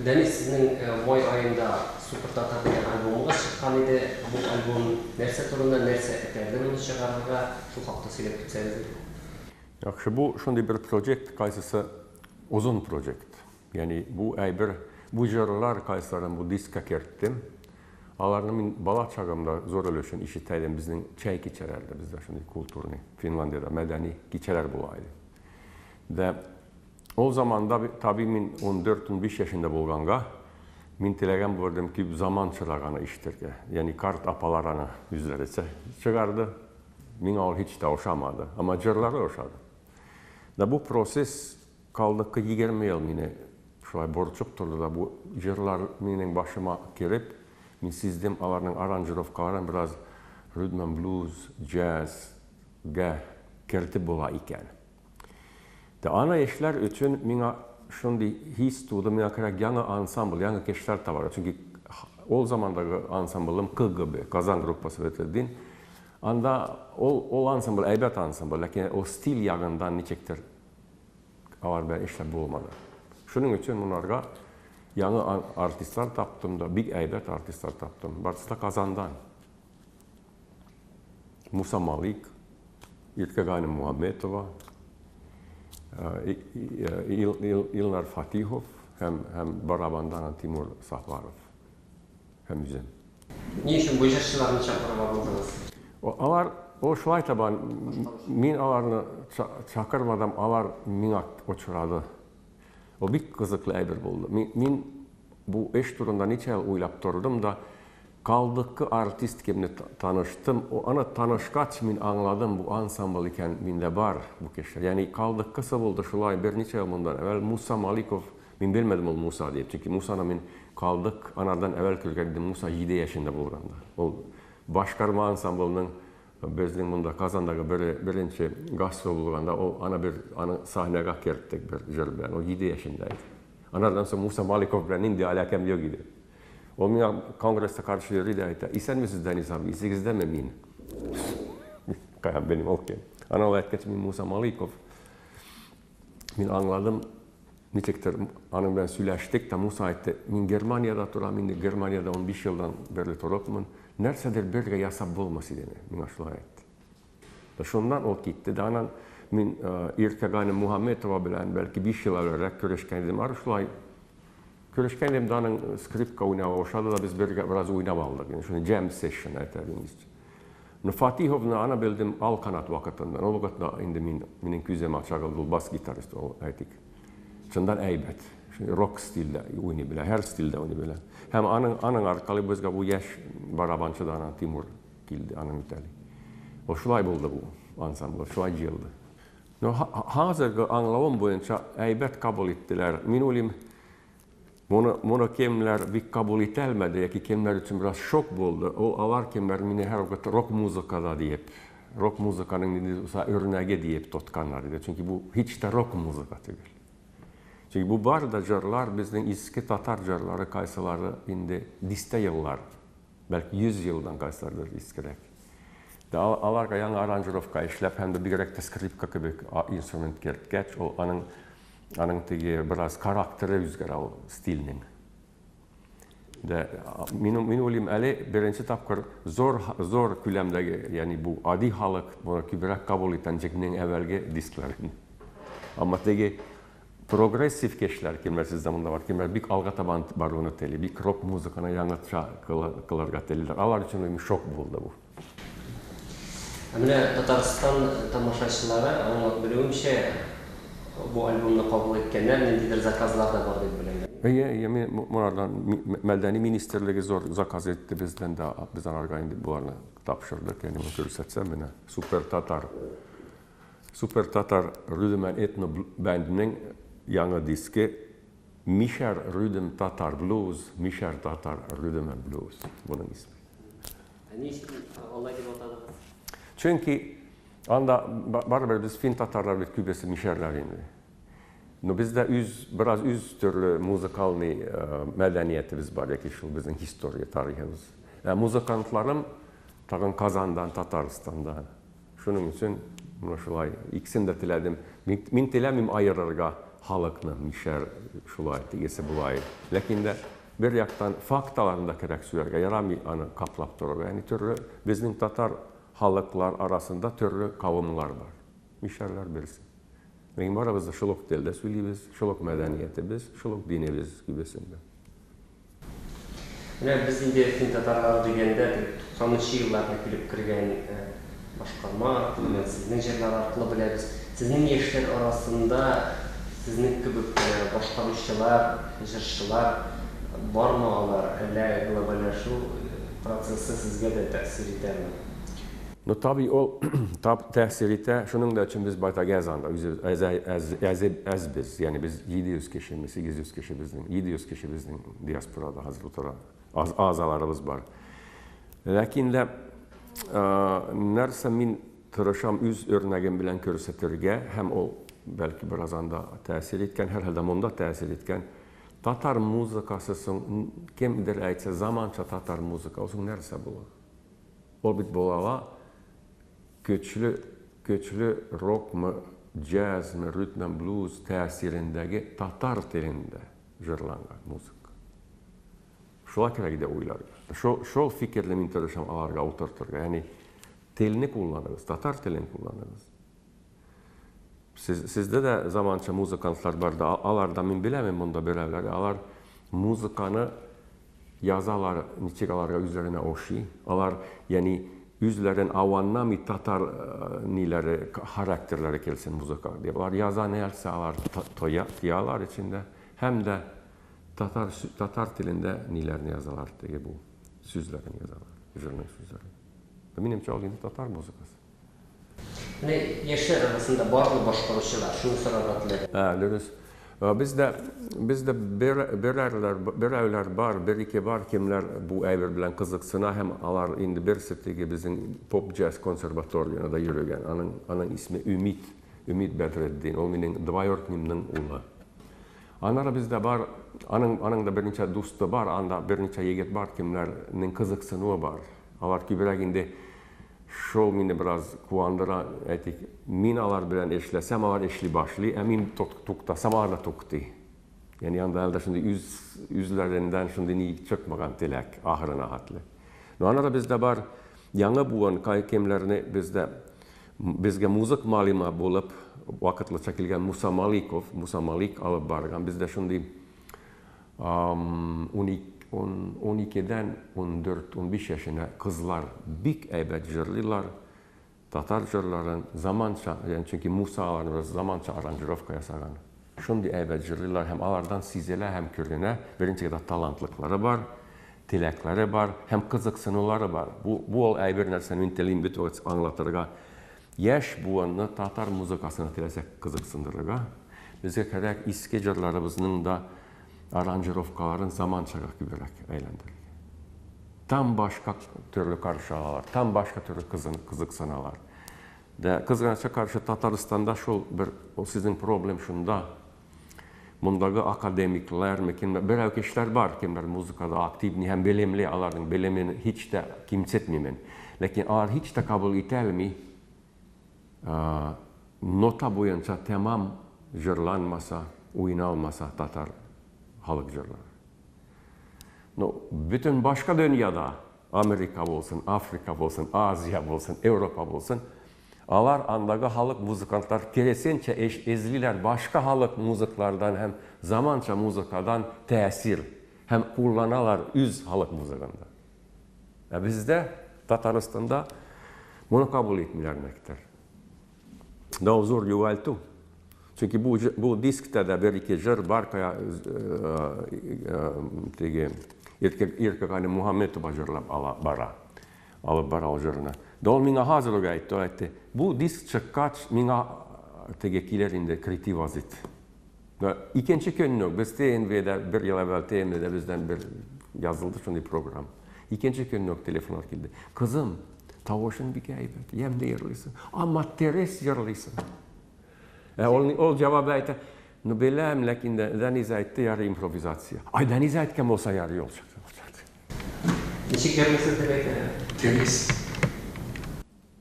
Deniz sizin Moy ayında Super Tata degan albomunuz çıqqan edi. Bu albom nerse turunda nerse eterdiniz çıkarırga şu haqda söylep ketseniz. Yaxşı, bu şunday bir projekt, qaysı uzun projekt. Yani bu bir bu jırlar qaysaran bu diska kerttim. Alarını min bala çağımda zor ölüşün işitəydim bizning çay keçerlerdi bizde şunday kulturni Finlandiyada medeni keçeler bulaydı. De o zamanda tabii min 14-15 yaşında bolganga min tilegen böldüm ki zaman çırağını iştirge. Yani kart apalarını yüzlerice çıkardı. Min al hiç de oşamadı ama jırları oşadı. Da bu proses kaldı ki 20 yıl mine şulay borçup turdu da bu jırlar minin başıma gelip min sizdim alarının aranjirovkalarını biraz rhythm and blues, jazz, kertip bola iken. Da ana işler için mina şundi his tuğdu mina kırak yanı ansambl, yanı keşler tavarı. Çünkü o zamandaki ansamblım KGB, Kazan Gruppası bitirdin. Anda o ansambl, elbet ansambl, lakin o stil yağından niçektir avar ben işler bulmadı. Şunun için bunlarga yanı artistler taptım da, big elbet artistler taptım. Barısı da Kazan'dan. Musa Malik, İlkegani Muhammedova, İlnar Fatihov, hem barabandan Timur Sahvarov, hem yüzem. Ne için bu yaşlılarını çakırma buldunuz? O şulay taban, min alarını çakırmadan alar minak uçuradı. O bir kızıklı bir buldu. Min bu eş turunda niçe uylap durdum da kaldıkı artist kimle tanıştım. O ana tanışkaç min anladım bu ansambl iken minde var bu keşler. Yani kaldık kısa buldu şulay bir niçe bundan evvel Musa Malikov min bilmedim ol Musa diye. Çünkü Musa'na min kaldık anadan evvel kürgerdim Musa 7 yaşında bulganda. O başkarma ansamblının bizning bunda Kazandagi birinchi gastrol bo'lganda o ana sahnega keldik bir jil bilan. O 7 yaşındaydı. Anadan so'ng Musa Malikov bilan endi alakam yo'q edi. O menga kongressda qarshi yurdi aytdi. "Esanmisiz Deniz abi? Esingizdami men?" Qayam benim okey. Ana aytgach men Musa Malikov. Men angladim. Nechekdir aning bilan söylashdik da Musa aytdi. Men Germaniyada turaman, men Germaniyada 15 yildan beri turibman. Nersedir birge yasab bolmas edi menga shulay aytdi. Da shundan o ketdi. Da anan men Irkagani Muhammedova bilan belki 5 yil avvalroq ko'rishgan edim. Ana shulay ko'rishgan edim da aning skripka o'ynab o'shadi da biz birga biroz o'ynab oldik. Yani shuni jam session aytadi ingizcha. Fatihovni ana bildim Alkanat vaqtidan. O vaqtda endi mening ko'zim ochildi, bas gitarist o aytik. Çından eybet. Rock stilde oynayabilir, her stilde oynayabilir. Hem anın arkalı bizga bu yaş barabançıdan Timur geldi, anın müteli. O şulay buldu bu ansambl, şulay geldi. No, hazırki anlavım boyunca eybet kabul ettiler. Min olayım, bunu kimler bir kabul etelmedi, ya ki kimler için biraz şok buldu. O alar kimler mini her vakit rock muzikada deyip, rock muzikanın örneği deyip tutkanlar idi. Çünkü bu hiç de rock muzika değil. Çünkü bu barda jırlar bizden eski Tatar jırları kaysaları indi diste yıllar, belki 100 yıldan kaysalardır eskirek. Da alarga yanı aranjirovka işlep hem de bir skripka gibi instrument geç, o anın tegi biraz karakteri yüzgara o stilinin. Da min olayım eli birinci tapkır zor külemdeki yani bu adi halk bunu kübrak kabul etenecekinin evvelge disklerini. Ama tegi progressiv keşler kimler siz zamanında var, kimler bir alga taban barını teli, bir rock muzikana yanıtça kılarga teliler. Alar için şok buldu bu. Mine Tataristan tamaşaçıları anlat bildiğimçe bu albümü kabul etkenler nendidir zakazlar da var dedi bilen. Yani bunlardan Medeni Ministerliği zor zakaz etti bizden argayın bularını tapşırdık. Yani bunu görsetsem yine Super Tatar Rhythm and Ethno Band'inin yanı diski Misher Rhythm Tatar Blues, Misher Tatar Rhythm and Blues bunun ismi. Niçin olay gibi otadınız? Çünkü anda beraber biz Fin Tatarlar ve kübesi Misherler indi. No bizde biraz türlü muzikalni medeniyetimiz var ki şu bizim historia tarihimiz. Yani muzikantlarım tağın Kazan'dan, Tataristan'dan. Şunun için bunu şulay ikisini de tiledim. Min tilemim ayırırga halıkны Misher şulay tegese bulay. Lekin de bir yaktan faktalarını da kerek sürerge yaramay anı kaplap durur. Yani türlü bizim Tatar halıklar arasında türlü kavimler var. Misherler birisi. Bizim aramızda şuluk dilde söyleyimiz, şuluk medeniyetimiz, şuluk dinimiz gibisinde. Biz indi Fin Tatarlar degende 90-cı yıllarda kilip kirgen başkarma, sizin yerler arkalı biliriz. Sizin yaşlar arasında sizin gibi başkalıççılar, jırşçılar var mı olar? Eller globalleşu prosesi sizge de tesir eder mi? No tabii o tesir eder. Şunun da için biz bayta gezanda, ez biz, yani biz 700 kişi, 800 kişi bizden, 700 kişi bizden diasporada hazır oturan azalarımız var. Lakin de nerse min tırışam üz örneğim bilen körsetirge, hem o belki biraz anda tesir etken, herhalde onda tesir etken, Tatar muzikasısın, kimdir aytsa zamança Tatar muzika olsun nerse bu? O bit bolala köçlü rock mı, jazz mı, rhythm blues tesirindeki Tatar tilinde jırlangan muzika. Şola kerek de uylar. Şol fikirle min tırışam alarga oturturga. Yani tilini kullanırız, Tatar tilini kullanırız. Sizde de zamança muzikantlar var da alar da min bilemem bunda berevleri. Alar muzikanı yazalar, niçikalarga üzerine oşi. Alar yani üzlerin avanna mi Tatar nileri, karakterleri kelsin muzika diye. Alar yaza ne else alar tiyalar içinde hem de Tatar tilinde nilerini yazalar diye bu süzlerin yazalar, üzerine süzlerin. Benim çalgını Tatar muzikası. Ne yaşlar arasında var mı başkalıççılar? Şunu sorabatlar. Lürüs. Bizde bireyler var, bir iki var kimler bu evir bilen kızıksına hem alar indi bir septigi bizim pop jazz konservatoryona da yürügen. Anın ismi Ümit Bedreddin. O benim dvayortnimnin ulu. Anara bizde var, anın da bir neçe dostu var, anda bir neçe yigit var kimlerinin kızıksını var. Alar kübüreginde şol mini biraz kuandıra etik. Min alar bilen eşlesem alar eşli başlı, emin tuktasam alar da tukti. Yani anda elde şimdi yüzlerinden şimdi ni çıkmagan tilek, ahırına hatlı. No anara bizde var, yanı buğan kimlerini bizge müzik malima bulup, vakitli çekilgen Musa Malik alıp bargan. Bizde şimdi 12'den 14-15 yaşına kızlar bik eybet jırlılar. Tatar jırların zamança, yani çünkü Musa'ların zamança aranjirovka yasagan. Şimdi eybet jırlılar hem alardan sizele hem körüne birinci kadar talantlıkları var, tilekleri var, hem kızıksınıları var. Bu ol eybir nersenin telin bitu anlatırga. Yaş buanını Tatar muzikasını tilesek kızıksındırga. Bizge kerek iski jırlarımızın da aranjirovkaların zamançaga küberek eğlendirir. Tam başka türlü karşılar, tam başka türlü kızıksanalar. Kızganaça karşı Tataristan'da o sizin problem şunda. Bundaki akademikler, bir kişiler var kimler muzikada aktif, hem bilimli, aların bilimini hiç de kimsetmeyin. Lakin alar hiç de kabul etilmi, nota boyunca tamam jırlanmasa, oynalmasa Tatar halık jırlar. No, bütün başka dünyada, Amerika olsun, Afrika olsun, Asya olsun, Avrupa olsun, alar andaki halık muzikantlar keresince ezliler başka halık muziklardan hem zamança muzikadan tesir hem kullanalar halık muzikanda. Bizde Tataristan'da bunu kabul etmelermektir. Daha zor yuvaltu. Çünkü bu diskte de bir iki jır var kaya irkekani Muhammed bajırlap alıp bara o jırına. Dol minga hazırlık etti. Bu disk çıkkaç minga tegekilerinde kriti vazit. İkinci günlük biz TNV'de bir yıl evvel TNV'de bizden bir yazıldı şimdi program. İkinci günlük telefonlar geldi. Kızım, tavuşun bir gaybet, yem de yarılısın. Ama teres yarılısın. O cevap etti. No bilem, lakin deniz etti yarı improvizasyon. Ay deniz etken olsa yarı olacak. Niçin yarılısın demek? Teres.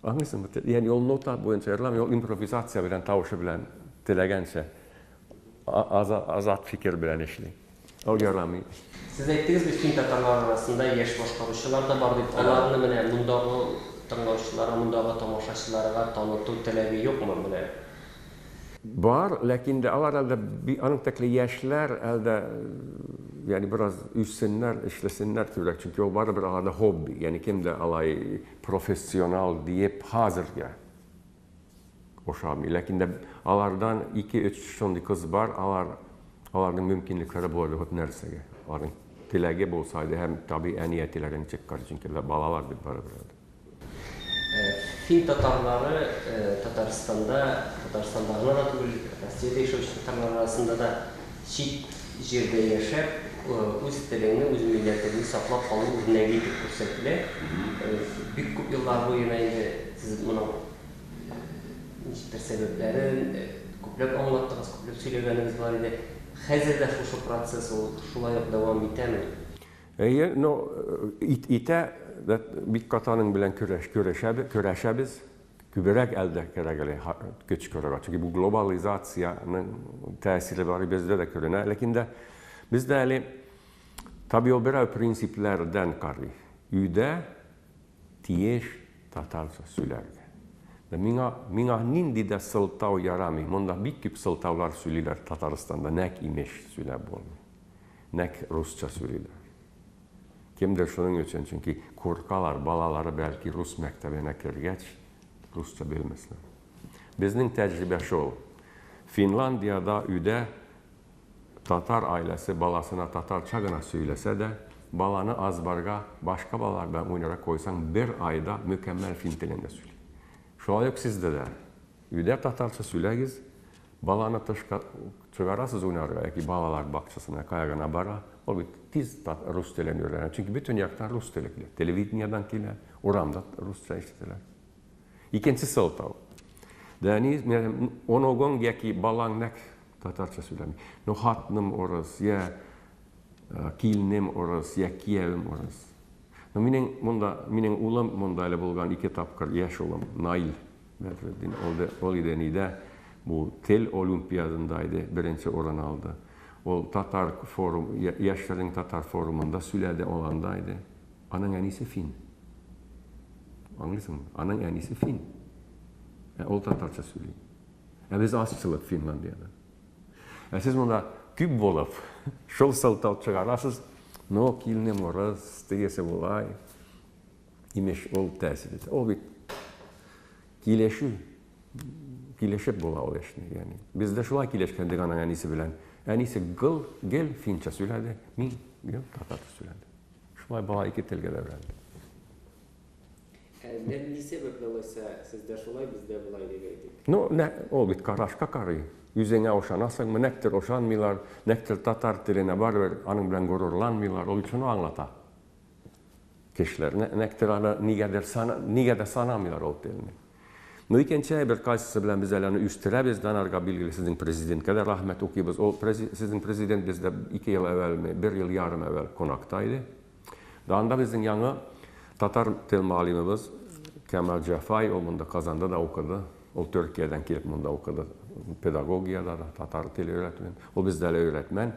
Anlıyorsun mu? Yani yol nota boyunca yarılam, yol improvizasyon bilen, tavuşu bilen, dilegençe. azat fikir bilen işli. O yarami. Siz aytdınız biz Fin tatarlar arasında yaş başkaruçular da var deyip, onların mene mundağı tıngauşçulara, mundağı tamaşaçılara tanıtım talebi yok mu mene? Var, lakin de alar elde bir anıktaklı yaşlar elde yani biraz üstsinler, işlesinler türlük. Çünkü o var bir alada hobi. Yani kim de alay profesyonel deyip hazır ya. O şami. Lakin de alardan 2-3 şondi kız var, aların mümkünlükleri bu arada hep nersege. Aların tilege bolsaydı hem tabi eniyetilerini çıkar çünkü balalar bir var burada. Fin tatarları Tataristan'da da tübül, Rossiyada yaşayıcı tatarlar arasında da şit jerde yaşayıp, öz dilini, öz milletini saklap kalıp özüne gidip көрсетіле. Büyük köp yıllar boyuna siz bunun sebeplerin köplep anlattınız, köplep söylegeniniz var idi. Hazırda şu proses şulay devam etemi? No, ite bir katanın bilen köreşebiz, küberek elde keregeli güç körega. Çünkü bu globalizasyonun tesiri var bizde de körene. Lakin de bizde tabi o bir prinsiplerden karı. Üde tiyeş tatarsa söylerdi. Minga nindi de sıltav yarami. Munda bir küp sıltavlar söylerler Tataristan'da. Nek imiş söyler bolmuyor. Nek Rusça söylerler. Kimdir şunun için? Çünkü korkalar, balaları belki Rus mektebine kirgeç, Rusça bilmesler. Bizning tecrübe şu, Finlandiyada üde Tatar ailesi balasına Tatarçagına söylese de, balanı azbarga başka balalardan oynayarak koysan bir ayda mükemmel Fin dilinde söylüyor. Şu an yok sizde de. Üde Tatarça söyleyiz, balanı çıkarasız oynarga, ki balalar bakçasına kayagana bara, o bir tiz Rus dilini öğrenir. Çünkü bütün yaktan Rus dili kiler. Televidniyadan kiler, oramda Rusça işitiler. İkincisi sıltav. Deniz, onu gon ki balan nek Tatarça söylemiyor. No hatnım orası, ya kilnim orası, ya Kievim orası. No minin ulam munda ile bulgan iki tapkar yaş olam, Nail. Oli denide bu tel olimpiyadındaydı, birinci oran aldı. O Tatar forum, yaşların Tatar forumunda Süle'de olandaydı. Anın en iyisi Fin. Anlıyorsun mu? Anın en iyisi Fin. O Tatarça söyleyeyim. Biz azçılık Finlandiya'da. Siz bunda küp bolup, şol sıltav çıkarasız, no kilnim orası, degese olay, imiş ol tesir eder. O bir kileşip bola ol eşini yani. Bizde şulay kileşkendik anın en iyisi bilen. En iyisi gel Finça söyledi, min Tatarça söyledi. Şulay bana iki tilge devrendi. Ne sebeple olsa sizde şulay bizde bulay degeydik? No, ne ol bit karaşka karı. Yüzene oşanasın mı, nektir oşanmıyorlar, nektir Tatar diline var anın bilen gururlanmıyorlar, o için o anlata. Kişiler, nektir ana nigede sanamıyorlar o dilini. No ikinci bir kaysısı bilen bizlerine üstüre bizden arka bilgili sizin prezident kadar rahmet okuyubuz. Sizin prezident bizde 2 yıl evvel, 1 yıl yarım evvel konaktaydı. Daha bizim yanı Tatar dil malimimiz Kemal Cafay, o bunda kazandı da okudu. O Türkiye'den gelip bunda okudu. Pedagogiyada da Tatar dili öğretmen. O bizde öğretmen.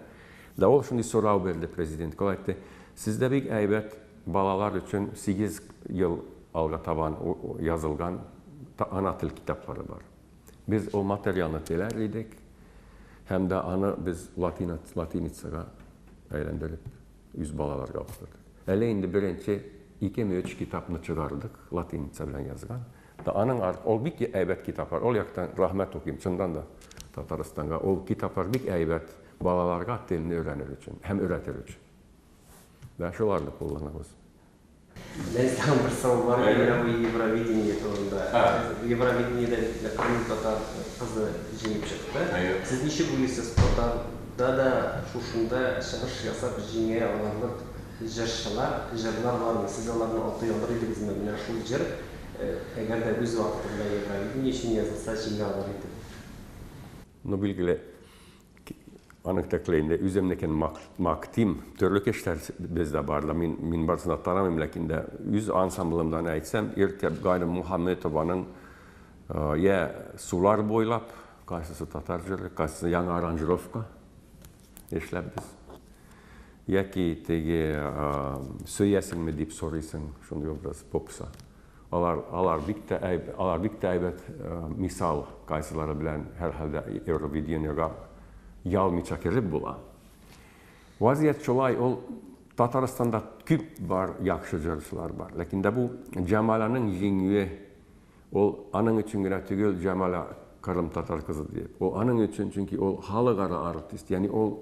Da o şimdi soru verdi prezident. Kolaydı. Sizde bir aybet balalar için 8 yıl alga taban yazılgan ana til kitapları var. Biz o materyalını dilerliydik. Hem de anı biz Latinitsaga eğlendirip yüz balalar kaptırdık. Hele indi birinci 2-3 kitapını çıkardık Latinitsa bilen yazgan. Da anın ol bir aybet kitaplar. Ol yaktan rahmet okuyayım. Çından da Tataristan'a o kitaplar bir aybet balalarga dilini öğrenir için. Hem öğretir için. Ve şularını kullanırız. Ben sizden bir soru var. Евровидение turunda. Евровидение'de Kırım Tatar kızı jengip çıktı. Siz nişe buyursunuz Tatar'da da şuşunda шығыш жасап жеңе аларлық жырлар var mı? Siz onların altı yıldır idiniz mi? Şu jır, eğer de öz vaktinde Евровидение için yazılsa jеңе alır idi. No bilgili anıktaklığında üzemdeki maktim, türlü işler bizde barda. Min barsına taramım, lakin de yüz ansamblımdan aytsam, irkep gayrı Muhammedova'nın ya sular boylap Kaysısı tatar jörlük, kaysısı yanı aranjirovka eşläbdiz. Jäki tege söýäsiň mi diýip soraýsyň, şonday obraz popsa. Alar bik täýbet misal kaysylary bilen herhalde Eurovision'ga ýalmyça kirip bolar. Vaziyet şolay, ol Tataristanda küp bar ýakşy jörçüler bar. Lakin de bu Jamalanyň ýeňi, ol anyň üçin gene tügel Jamala Kırım Tatar kızı diýip. O anyň üçin, çünki ol halygara artist, yani ol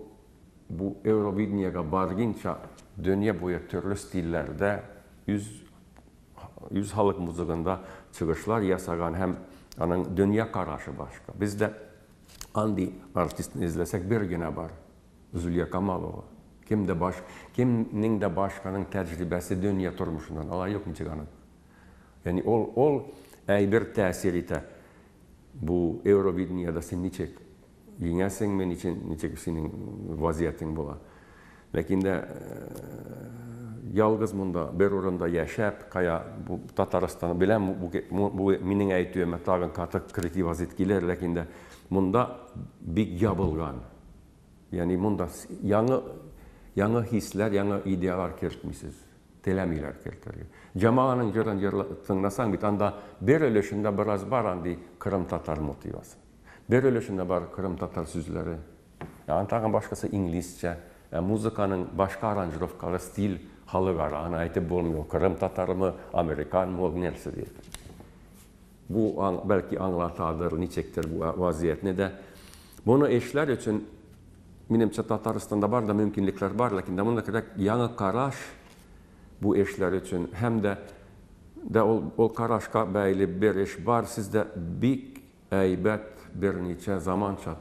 bu Eurovision'ga bargynça dünýä boýa türlü stillerde yüz halyk muzygynda çygyşlar ýasagan hem anyň dünýä karaşy başga. Bizde andi artistini izlesek bir gene bar. Zülýa Kamalowa. Kimning de başkanyň tejribesi dünýä turmuşundan ala ýok niçegany. Yani ol bir täsir ite. Bu Eurovision'da sen niçek ýeňäsiňmi, niçek seniň waziýetiň bolar. Lakin de yalgız munda bir oranda yaşap kaya bu Tataristan'ı bilen bu minin aýtýarmy tagyn katyk kritik vaziyet geler, lakin de munda big ýabylgan. Yani munda ýangy hisler, ýangy idealar kertmisiz, telemler kertýär. Jamalanyň ýörän ýerleşiňdasaň bit anda bir ölüşinde biraz bar andi Kırım Tatar motivasy. Bir ölüşinde bar Kırım Tatar süzleri. Yani tagyn başgasy inglizçe, muzykanyň başka aranjirovkary stil halygara, ana aýtyp bolmuyor. Kırım Tatarmy, Amerikan mı, nerse diýip. Bu belki anlatadyr, niçekdir bu waziýetni de. Bunu eşler üçün menimçe Tataristanda bar da mümkinlikler bar, lakin de munda kerek ýangy karaş bu eşler üçün hem de ol karaşka bäýli bir eş bar, sizde bik aýbat bir niçe zamança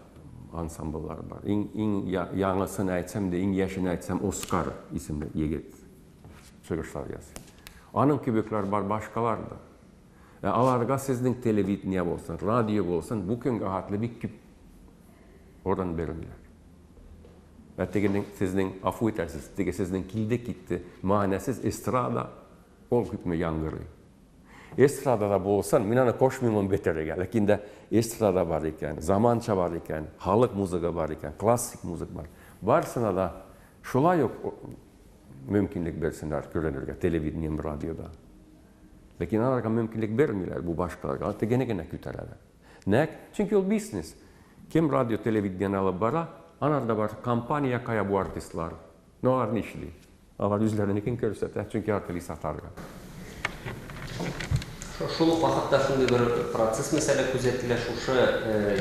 ansambllar bar. Iň ýangysyny aýtsam da, iň ýaşyny aýtsam Oskar isimli ýigit çygyşlar ýazýar. Anyň kebekler bar başgalar da. Alarga sizning televideniýa bolsun, radio bolsun, bu gün ahatly bik küp oradan berilýär. Ve sizin afu etersiz, sizin kilde gitti, manesiz estrada ol hükmü yangırı. Estradada bolsan, minanı koşmayımın beteri gel. Lakin de estrada var iken, zamança var iken, halık muzyka var iken, klassik muzyk var. Barsına da şola yok mümkinlik bersinler görenirge, televideniýem, radioda. Lakin alarga mümkinlik bermiler bu başkalarga, hatta gene küteler. Nek? Çünkü ol business. Kim radyo, televideniýany alıp bara, anarda var kampanya kaya bu artistlar. Nolar nişli. Alar yüzlerini kim görsetär, çünkü artyly satarga. Şol wagtda şunday bir proses mesele gözetiler, şuшы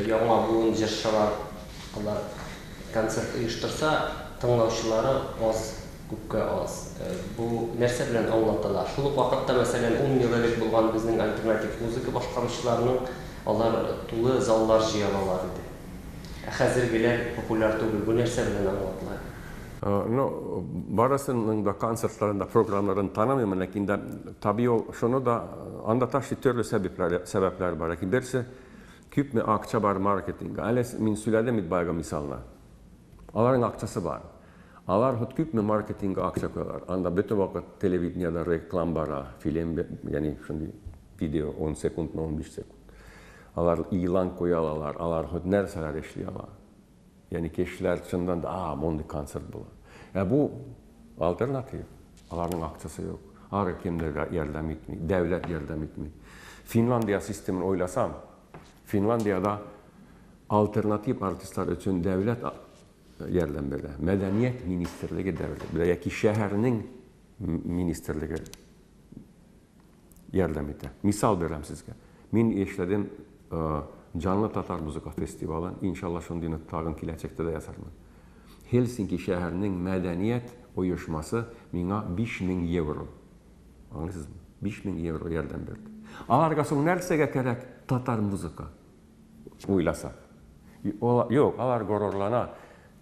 ýaňa bugun jarşalar, alar konsert uýuştursa, taňlawçylary az, köpke az. Bu nerse bilen aňlatylar. Şol wagtda meselen 10 ýyl elek bolgan bizning alternativ muzyka başgaryşlarynyň alar tuly zallar ýygalar idi. Häzirgiler populyar tugul, bu nerse bilen aňlatylar. Barasının da konsertlarında, programlarını tanımıyorum, lakin de tabii şunu da anlataşlı türlü sebepler var. Lakin birisi küp mi akça var marketing. Ales min süledim idbaga misalna. Aların akçası var. Alar hut küp mi marketing akça koyarlar. Anda bütün vakit televizyonda reklam bara, film, yani şimdi video 10 sekund, 15 sekund. Alar ilan koyalar, alar hut nerseler eşliyorlar. Yani kişiler çından da mondi konser bular. Bu alternatif. Aların akçası yok. Arar kimler yardım etmiyor, devlet yardım etmiyor. Finlandiya sistemini oylasam, Finlandiyada alternatif artistler için devlet yardım verir. Medeniyet ministerliği devlet verir. Yaki şehirinin ministerliği yardım eder. Misal verem sizge. Min işledim Canlı Tatar Muzika Festivalın, inşallah şundayını tağın kilecekte de yazarım. Helsinki şehirinin medeniyet uyuşması mina 5.000 euro. Anlıyorsunuz mu? 5.000 euro yerden verdi. Alargasın nersege gerek Tatar muzika uylasak. Yok, alar gororlana.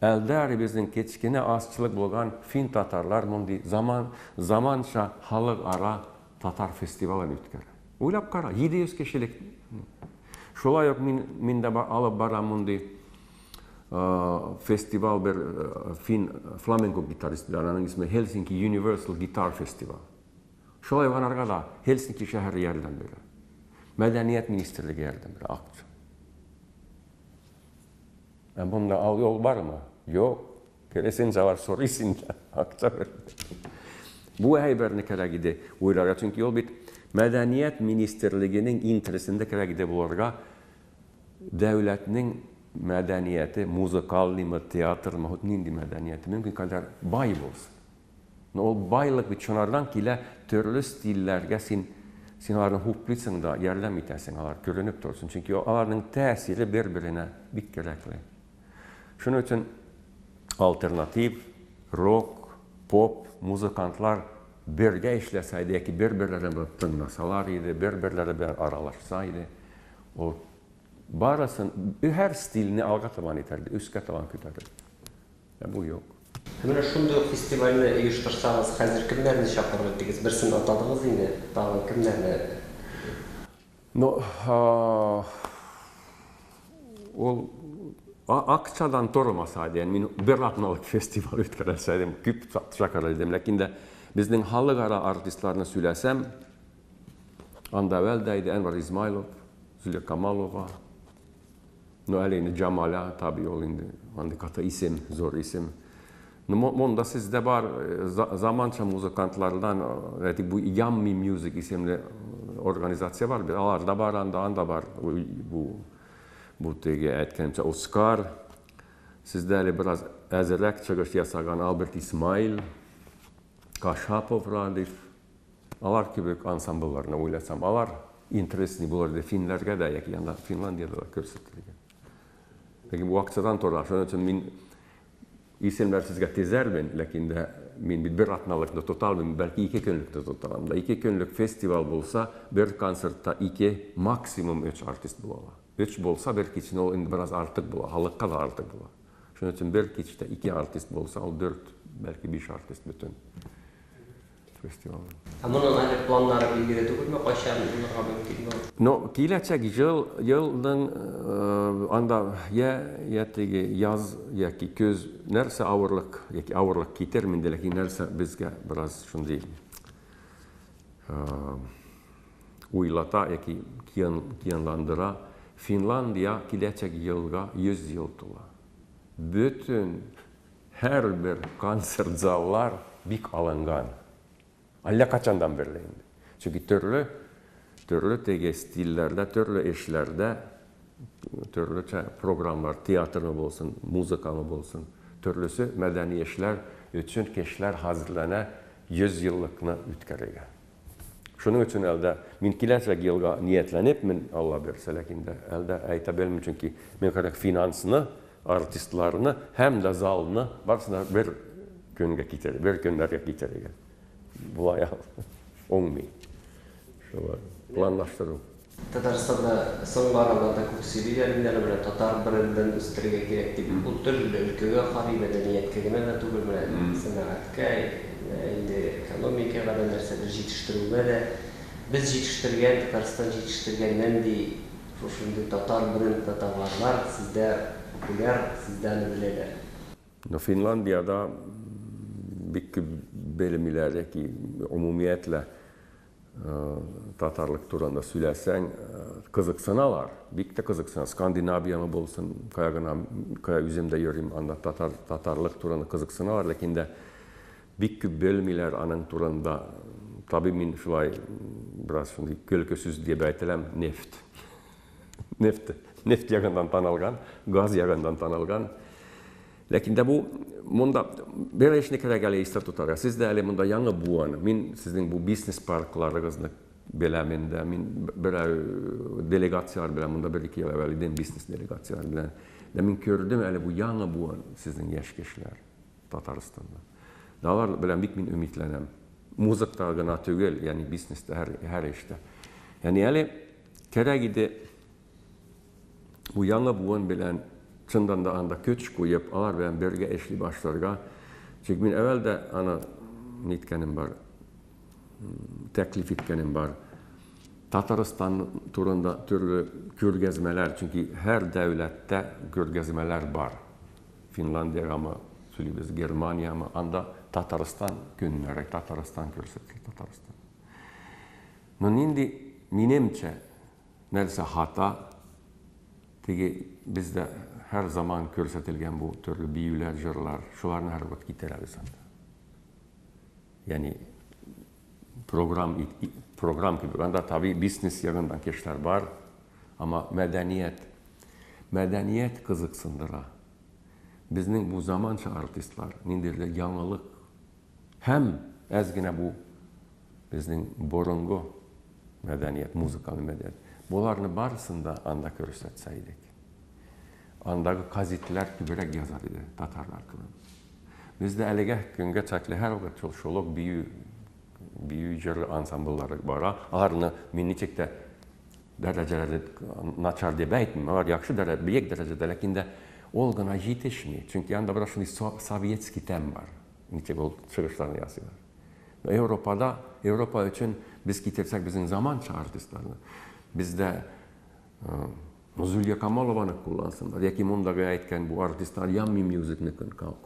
Eldari bizden keçkine azçılık bolgan Fin Tatarlar mundi zamança halık ara Tatar Festivalın ütkere. Uylap kara, 700 kişilik. Şolay yok min de alıp bara mundi festival bir Fin flamenco gitaristlerinin ismi Helsinki Universal Guitar Festival. Şolay var arkada Helsinki şehri yerden beri. Medeniyet Ministerliği yerden beri akçı. Bunda al yol var mı? Yok. Keresince var sorusince. Akça verdi. Bu ayberni keregide uylarga. Çünkü yol bit Medeniyet Ministerliğinin interesinde keregide bularga devletinin medeniyeti, muzikalli mi, teatr mı, nindi medeniyeti mümkün kadar bay olsun. O baylık bir çınardan ki türlü stillerge sin aların hupplitsin da yerlem itesin alar görünüp dursun. Çünkü o aların tesiri birbirine bit gerekli. Şunun için alternatif, rock, pop, muzikantlar birge işleseydi ki birbirlerine tınlasalar idi, birbirlerine aralaşsaydı. O barasın her stilini alga taban iterdi, üstka taban küterdi. Bu yok. Hemen şunday festivalini uyuştursanız, hazır kimlerni çağırып ediniz? Birisini atadınız yine, dağın kimlerni? O Akçadan tormasaydı, yani bir atnalık festival ötkürelseydim, küp çakaraydım. Lakin de bizden halkara artistlarını söylesem, anda evveldeydi Enver İsmailov, Zülya Kamalova, Elini Cemal'a tabii o indi, kata isim, zor isim. Onda sizde var zamança muzikantlardan, bu Yummy Music isimli organizasyon var, bir alarda var, anda var bu tege etkenimce Oscar, sizde biraz ezerek çıkış yasagan Albert İsmail, Kaşapov Radif, alar gibi ansambıllarına uylasam, alar interesini bulardı Finlerge de, yaki yanda Finlandiya'da da gösterdi. Peki bu akçadan torlar, şunun için min isimler sizge tezer ben, lakin de min bir atnalıkta total, belki 2 günlükte totalında. 2 günlük festival bolsa, bir konsertta 2, maksimum 3 artist bulala. 3 bolsa bir kişinin o biraz artık bula, halkka da artık bula. Şunun için bir kişide 2 artist bolsa, o 4, belki 5 artist bütün festival. Bunun aynı planları bilgili değil mi? Kaçan bunlara mümkün mü? No, gelecek yıldan anda ya tege yaz ya ki köz nerse ağırlık kiter mindele ki nerse bizge biraz şundi uylata ya ki kiyanlandıra Finlandiya gelecek yılga 100 yıl tula. Bütün her bir konser zallar bik alıngan. Alla kaçandan berleyindi. Çünkü türlü tege stillerde, türlü işlerde, türlü programlar, tiyatr mı olsun, muzika mı olsun, türlüsü medeni işler üçün kişiler hazırlana 100 yıllıkını ütkərege. Şunun için elde, min kilecek yılga niyetlenip min Allah berse, lakin de elde aytabilmem çünkü min kadar finansını, artistlarını hem de zalını barsınlar bir günge giteri, bir günlerge giteriga. Bu ayağı 10 bin. Planlaştırım. Tatarstan'da son aralarda köksüylülerinde böyle Tatar birinden üstüge gerekti. Bu türlü ülkeye hari medeniyet kelime de tugul bilen sanatka, indi ekonomika kadar narsalar yetiştirilmede. Biz yetiştirgen, Tatarstan yetiştirgen nendi şuşundu Tatar birinde tavarlar sizde popüler, sizden bileler. Finlandiya'da bir bölümlerdeki umumiyetle Tatarlık turunda söylesen kızıksanalar. Bir de kızıksana. Skandinaviya mı bolsun, kaya yüzümde yürüyüm anda Tatarlık turunda kızıksanalar. Lakin de bir bölümler anın turunda tabi min şulay biraz şimdi kölkösüz diye baytelem neft. Neft yağından tanılgan, gaz yağından tanılgan. Lakin de bu munda bir işine keregeli istatutarga. Sizde hele munda yanı buğan. Min sizin bu business parklarınızda beleminde, min bir delegasyon bilen munda bir iki yıl evvel idem business delegasyon bilen. De min gördüm hele bu yanı buğan sizin yaşkeşler Tataristan'da. Dağlar bilen bik min ümitlenem. Muzikta gana tügel yani business'te her işte. Yani hele keregide bu yanı buğan bilen çından da anda köç koyup alar ve birge eşli başlarga. Çünkü min evvel de ana nitkenim var, teklif etkenim var. Tataristan turunda türlü görgezmeler, çünkü her devlette görgezmeler var. Finlandiya ama söylüyoruz Germanya ama anda Tataristan günleri, Tataristan görsetilir Tataristan. No nindi minemçe nerse hata, tegi bizde her zaman görsetilgen bu türlü büyüler, jırlar, şularını her vakit gideririz. Yani program gibi. Anda tabii business yanından kişiler var ama medeniyet kızıksındıra. Bizning bu zamança artistler nindirler yanılık hem ezgine bu bizning borungu medeniyet, muzikal medeniyet. Bularını barısında anda görsetseydik. Andagı kazitler kübürek yazar idi Tatarlar kılın. Bizde elige günge çaklı her vakit çolşolog büyü jırlı ansambulları var. Alarını minnicikte derecelerde naçar diye beytmim. Var yakşı derece, büyük derecede lakin de olgana yetişmiyor. Çünkü yanında burada şimdi Sovyetski tem var. Niçin o çıkışlarını yazıyorlar. Avrupa için biz getirsek bizim zamança artistlerini. Bizde Zulya Kamalova'nı kullansınlar. Yaki mundaga aytken bu artistler Yummy Music'ni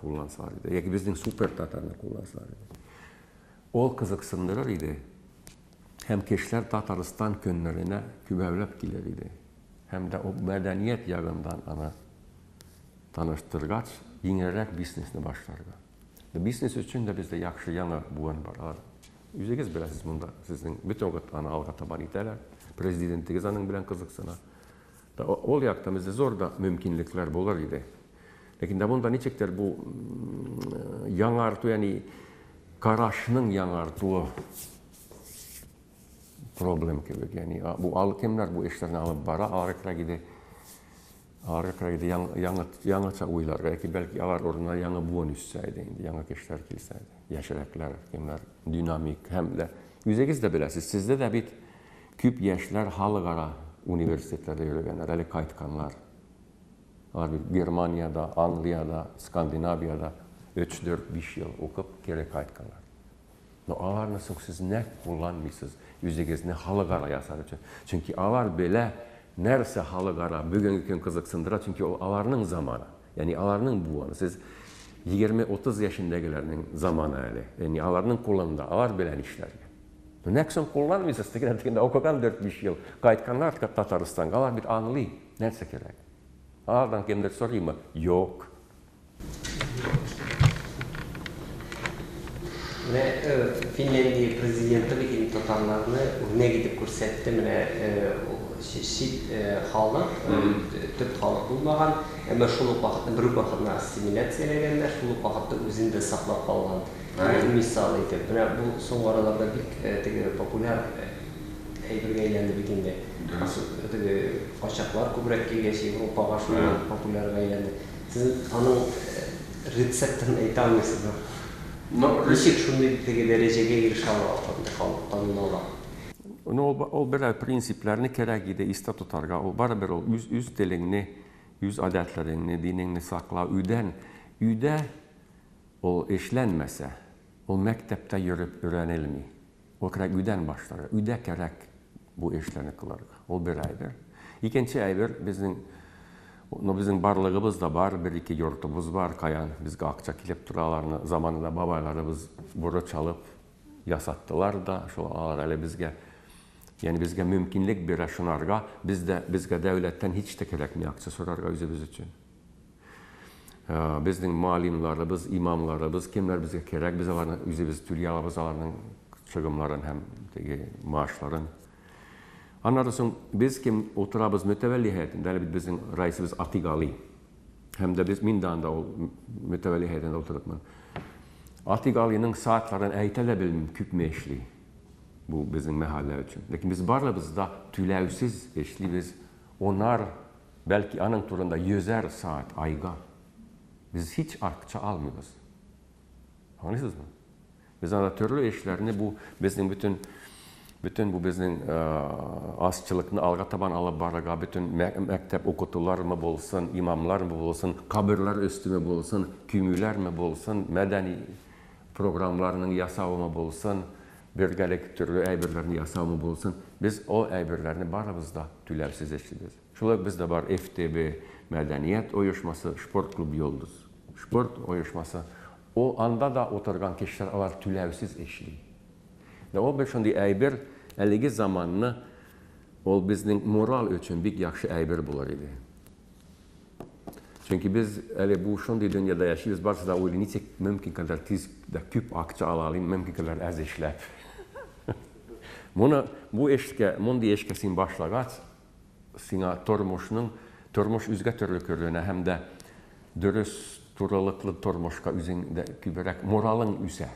kullansar idi. Yaki bizden Super Tatar'ını kullansar idi. Ol kızıksındırır idi. Hem kişiler Tataristan könlerine kübevlep gelir idi. Hem de o medeniyet yağından ana tanıştırgaç, yinerek business'ni başlarga. Business için de bizde yakşı yana buğan var. Yüzegiz bilesiz bunda sizin bütün ana alga taban iteler. Prezidentigiz anın bilen kızıksına. Ol yakta bizde zor da mümkünlükler bolar idi. Lakin de bunda niçekler bu yanartı yani karaşının yanartığı problem gibi. Yani bu kimler bu işlerini alıp bara ağrıkla gidi yanıça uylar. Belki alar orada yanı buğun üstseydi, yanı kişiler kilseydi. Yaşaraklar, kimler dinamik hem de yüzegiz de bilesiz. Sizde de bir küp yaşlar halıgara üniversitelerde yürüyenler, eli kaytkanlar. Germanya'da, Angliya'da, Skandinaviya'da 3-4-5 yıl okup geri kaytkanlar. Alar nasıl siz ne kullanmışsınız yüzegiz ne halıgara yazar için. Çünkü alar bile nerse halıgara bugünkü gün kızıksındıra çünkü o alarının zamanı. Yani alarının buğanı. Siz 20-30 yaşındakilerin zamanı öyle. Yani alarının kullanımında alar bilen işler. Nekson kullanmışsınız tekrar okukan 4-5 yıl. Kaytkanlar Tataristan'a alar bir anlı. Nerse gerek. Alardan kimdir sorayım mı? Yok. Ve Finlandiya prezidenti bir Tatarlarını ne gidip görsetti mine şit halk, tüp halk bulmagan, ama şuluk vakitte bir vakitte assimilasiyalanganlar, şuluk vakitte özünde saklap kalgan misal idi. Bu son aralarda bir popüler bir eğlendi bugünde. Kaçaklar kubrak gelişi Avrupa'ya şu popüler eğlendi. Sizin onun reseptini aytar mısınız? Nişik şundaki dereceye giriş alınmalı. O böyle prinsiplerini kerek ide iste tutarga, o beraber o yüz dilini, yüz adetlerini, dinini sakla, üde o işlenmese, o mektepte yürüp öğrenilmi. O kerek üden başlar, üde kerek bu işlerini kılarga. O bir aydır. İkinci aydır bizim barlığımız da var, bir iki yurtumuz var, kayan bizge akça kilip turalarını zamanında babalarımız buru çalıp yasattılar da, şu ağlar hele bizge mümkünlük bir şunarga, bizge devletten hiç de gerekmiyor akça sorarga özümüz için. Bizim malimlarımız, imamlarımız, kimler bizge gerek, biz alarını, özümüz tülyalarımız alarının çıgımların hem maaşların. Anlarsın, biz kim oturabız mütevellihetinde, bizim reisimiz Atigali. Hem de biz mindanda o mütevellihetinde oturutman. Atigali'nin saatlerini eytelebilmem küp meşli. Bu bizim mahalle için. Lakin biz barlığımızda tülevsiz eşli biz. Onlar belki anın turunda 100'er saat ayga. Biz hiç akça almıyoruz. Anlıyorsunuz mu? Biz anda türlü işlerini bu bizim bütün bu bizim aşçılıkını alga taban alıp baraga, bütün mektep okutular mı bolsun, imamlar mı bolsun, kabirler üstü mü bolsun, kümüler mi bolsun, medeni programlarının yasağı mı bolsun, birgelik türlü eybirlerini yasağı mı bolsun, biz o eybirlerini baramızda tülevsiz eşliyiz. Şulak bizde var FTB Medeniyet Uyuşması, Sport Klubu Yıldız. Sport uyuşması, o anda da oturgan kişiler alar tülevsiz eşliyiz. O bir şundi eybir, eligi zamanını o bizning moral üçün bir yaxşı eybir bular idi. Çünkü biz öyle bu şundi dünyada yaşıyoruz. Barsa da öyle niçin mümkün kadar tiz da küp akça alalım, mümkün kadar az işlep. Bu eşke, mundi eşkesin başlagaç, sina tormoş üzge törlükörlüğüne hem de dürüst, turalıklı tormoşka üzerinde küberek moralın üse,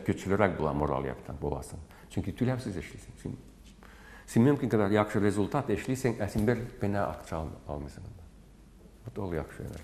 köçülürek bulan moral yaptan bolasın. Çünkü tülemsiz eşlisin. Sen mümkün kadar yakşı rezultat eşliysen, esin bir bina akça almışsın. Bu da ol yakşı eder.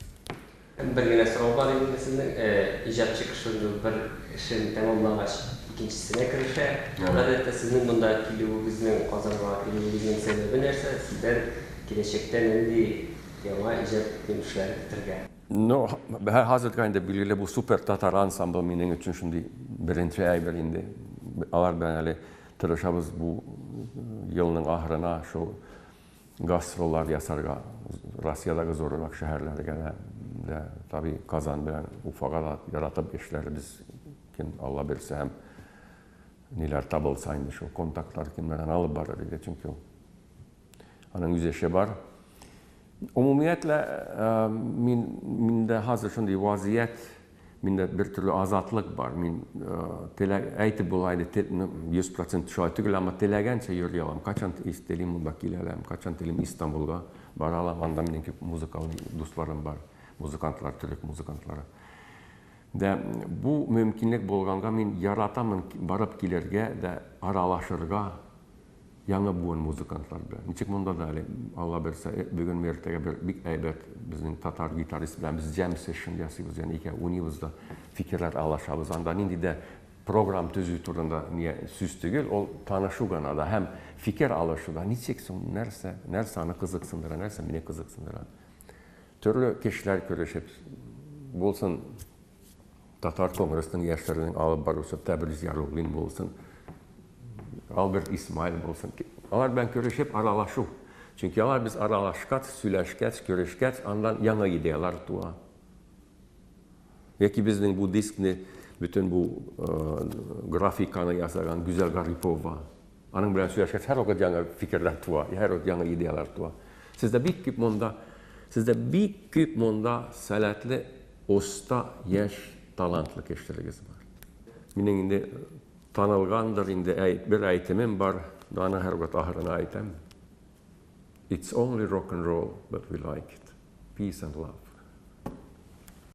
Bir yine soru var endi icap çıkışında bir işin tamamlamaş ikincisine kirişe. Adette sizin bunda kilibizin kazanma kilibizin sebebi nerse sizler gelecekten endi yama icap dönüşler bitirgen. No, hazır kayında bilgiyle bu Super Tatar ansambl minin için şimdi birinci ay birinde. Alar ben öyle tırışabız bu yılının ahırına şu gastrollar yasarga Rusya'daki zorlak şehirlerge de tabii Kazan bilen ufağa da yaratıp işleri biz kim Allah bilse hem neler tabılsaydı şu kontaklar kimlerden alıp barır idi çünkü onun yüzeşi var. Umumiyetle minde hazır şimdi vaziyet minde bir türlü azatlık var. Min aytib bulaydı 100% şu tügül ama telegençe yürüyelim. Kaçan istelim mundakilelem, kaçan telim İstanbul'a baralam. Anda minenki muzikal dostlarım var. Muzikantlar, Türk muzikantları. De bu mümkünlük bolganga min yaratamın barıp kilerge de aralaşırga yanı buğun muzikantlar bilen. Niçik bunda da Allah berse bugün mertege bir big aybet bizim Tatar gitarist bilen biz jam session yasıyız yani iki uniyuzda fikirler alaşabız. Andan indi de program tüzü turunda niye süstügül o tanışugana da hem fikir alaşıda niçiksin nerse ana kızıksındır nerse mine kızıksındır. Türlü kişiler görüşüp bolsun Tatar Kongresinin yaşlarının alıp barışı Tebriz Yarulin bolsun Albert İsmail bolsun ki. Onlar ben görüşüp aralaşu. Çünkü onlar biz aralaşkat, süleşket, görüşket, ondan yana gidiyorlar tuğa. Yeki bizden bu diskni, bütün bu grafikanı yasagan güzel Garipova. Onun bilen süleşket her okut yana fikirler tuğa, her okut yana gidiyorlar tuğa. Sizde bir küp monda salatlı, osta, yaş, talantlı kişileriniz var. Minin indi tanılgandır indi bir aytemim var. Dana her okut ahırına aytem. It's only rock and roll, but we like it. Peace and love.